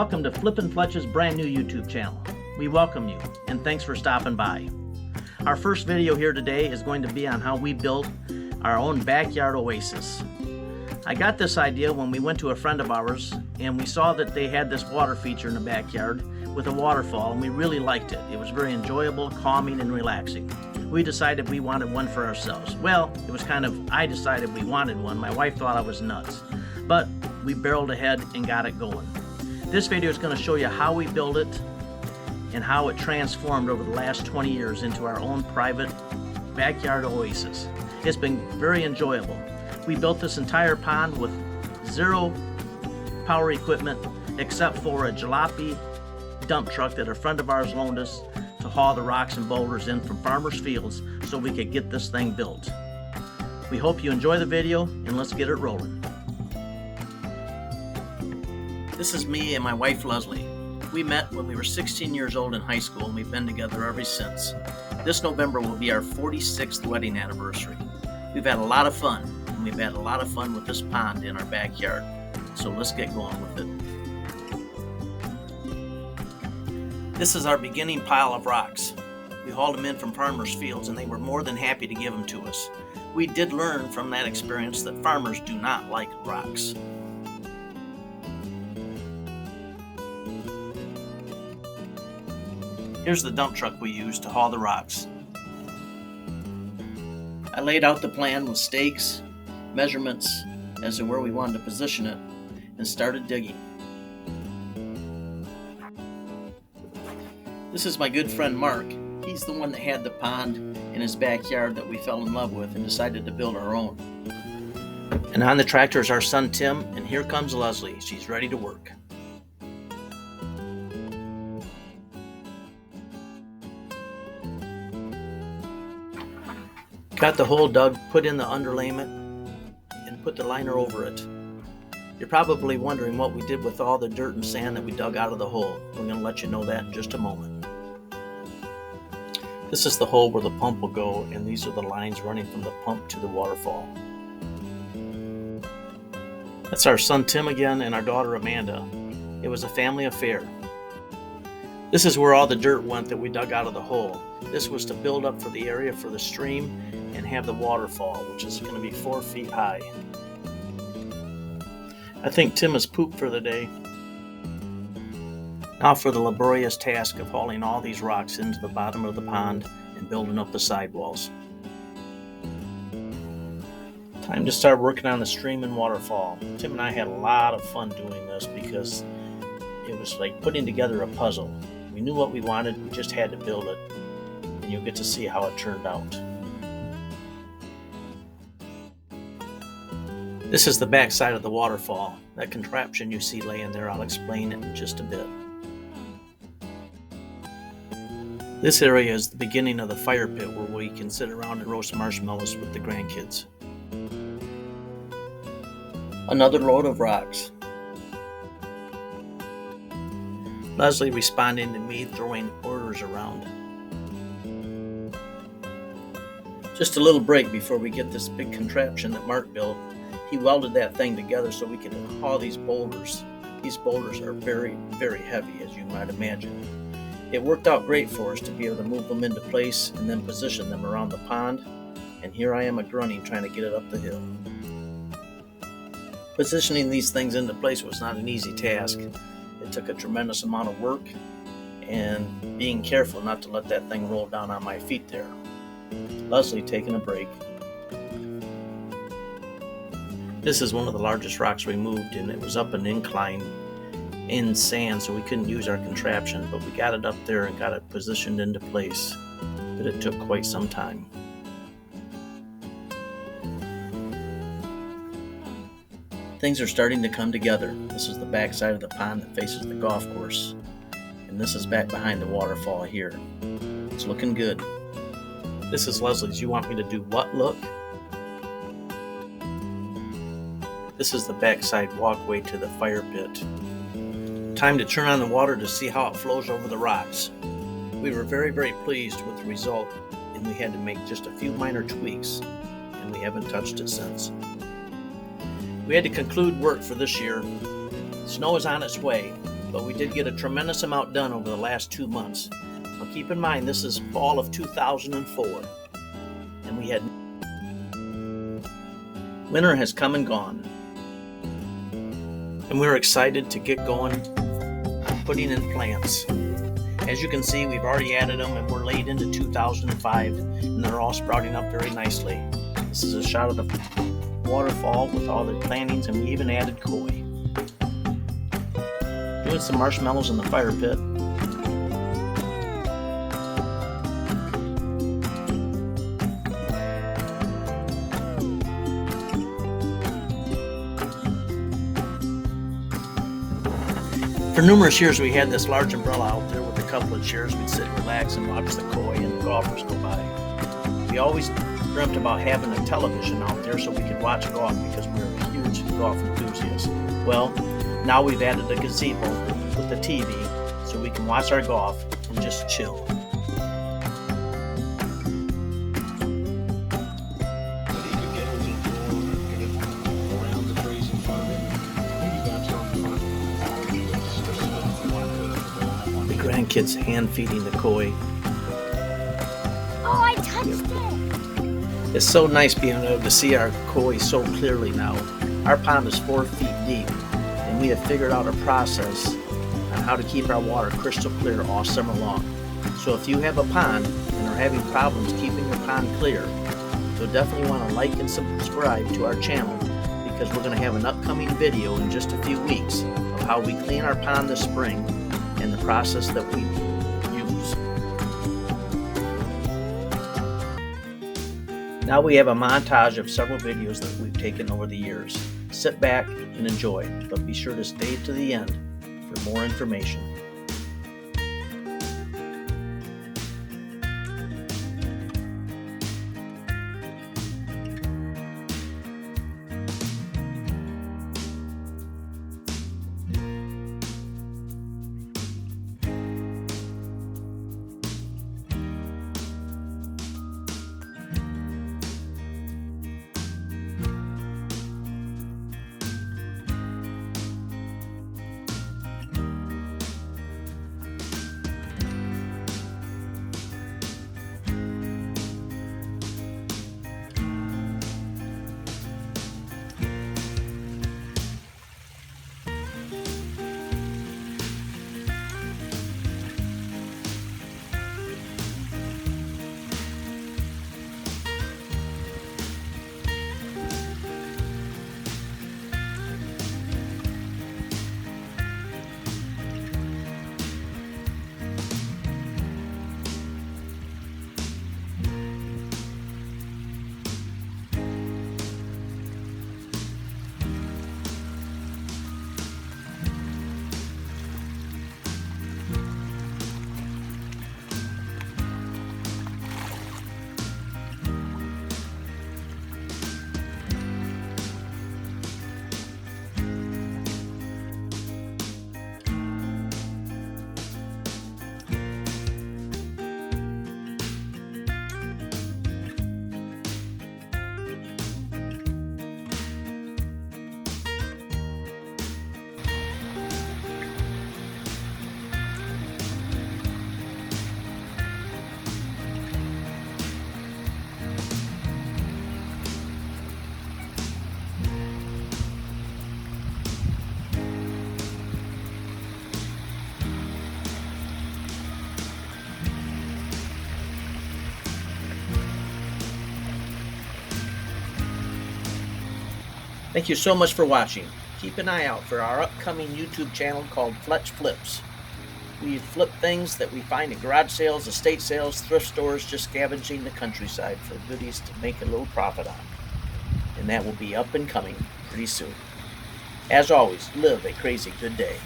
Welcome to Flippin' Fletch's brand new YouTube channel. We welcome you, and thanks for stopping by. Our first video here today is going to be on how we built our own backyard oasis. I got this idea when we went to a friend of ours, and we saw that they had this water feature in the backyard with a waterfall, and we really liked it. It was very enjoyable, calming, and relaxing. We decided we wanted one for ourselves. Well, it was I decided we wanted one. My wife thought I was nuts. But we barreled ahead and got it going. This video is going to show you how we built it and how it transformed over the last 20 years into our own private backyard oasis. It's been very enjoyable. We built this entire pond with zero power equipment except for a jalopy dump truck that a friend of ours loaned us to haul the rocks and boulders in from farmers' fields so we could get this thing built. We hope you enjoy the video, and let's get it rolling. This is me and my wife Lesley. We met when we were 16 years old in high school, and we've been together ever since. This November will be our 46th wedding anniversary. We've had a lot of fun, and we've had a lot of fun with this pond in our backyard. So let's get going with it. This is our beginning pile of rocks. We hauled them in from farmers' fields, and they were more than happy to give them to us. We did learn from that experience that farmers do not like rocks. Here's the dump truck we used to haul the rocks. I laid out the plan with stakes, measurements as to where we wanted to position it, and started digging. This is my good friend Mark. He's the one that had the pond in his backyard that we fell in love with and decided to build our own. And on the tractor is our son Tim, and here comes Lesley. She's ready to work. Got the hole dug, put in the underlayment, and put the liner over it. You're probably wondering what we did with all the dirt and sand that we dug out of the hole. We're going to let you know that in just a moment. This is the hole where the pump will go, and these are the lines running from the pump to the waterfall. That's our son Tim again and our daughter Amanda. It was a family affair. This is where all the dirt went that we dug out of the hole. This was to build up for the area for the stream and have the waterfall, which is going to be 4 feet high. I think Tim has pooped for the day. Now for the laborious task of hauling all these rocks into the bottom of the pond and building up the sidewalls. Time to start working on the stream and waterfall. Tim and I had a lot of fun doing this because it was like putting together a puzzle. We knew what we wanted, we just had to build it, and you'll get to see how it turned out. This is the back side of the waterfall. That contraption you see laying there, I'll explain it in just a bit. This area is the beginning of the fire pit where we can sit around and roast marshmallows with the grandkids. Another load of rocks. Lesley responding to me throwing orders around. Just a little break before we get this big contraption that Mark built. He welded that thing together so we could haul these boulders. These boulders are very, very heavy, as you might imagine. It worked out great for us to be able to move them into place and then position them around the pond. And here I am grunting trying to get it up the hill. Positioning these things into place was not an easy task. It took a tremendous amount of work and being careful not to let that thing roll down on my feet there. Lesley taking a break. This is one of the largest rocks we moved, and it was up an incline in sand, so we couldn't use our contraption, but we got it up there and got it positioned into place, but it took quite some time. Things are starting to come together. This is the back side of the pond that faces the golf course, and this is back behind the waterfall here. It's looking good. This is Lesley's. You want me to do what look? This is the backside walkway to the fire pit. Time to turn on the water to see how it flows over the rocks. We were very, very pleased with the result, and we had to make just a few minor tweaks, and we haven't touched it since. We had to conclude work for this year. Snow is on its way. but we did get a tremendous amount done over the last 2 months. Now keep in mind, this is fall of 2004, and winter has come and gone. And we're excited to get going on putting in plants. As you can see, we've already added them, and we're late into 2005, and they're all sprouting up very nicely. This is a shot of the waterfall with all the plantings, and we even added koi. Doing some marshmallows in the fire pit. For numerous years, we had this large umbrella out there with a couple of chairs. We'd sit and relax and watch the koi and the golfers go by. We always dreamt about having a television out there so we could watch golf because we're huge golf enthusiasts. Well, now we've added a gazebo with a TV so we can watch our golf and just chill. Grandkids hand feeding the koi. Oh, I touched it! It's so nice being able to see our koi so clearly now. Our pond is 4 feet deep, and we have figured out a process on how to keep our water crystal clear all summer long. So if you have a pond and are having problems keeping your pond clear, you'll definitely want to like and subscribe to our channel, because we're going to have an upcoming video in just a few weeks of how we clean our pond this spring and the process that we use. Now we have a montage of several videos that we've taken over the years. Sit back and enjoy, but be sure to stay to the end for more information. Thank you so much for watching. Keep an eye out for our upcoming YouTube channel called Fletch Flips. We flip things that we find at garage sales, estate sales, thrift stores, just scavenging the countryside for goodies to make a little profit on. And that will be up and coming pretty soon. As always, live a crazy good day.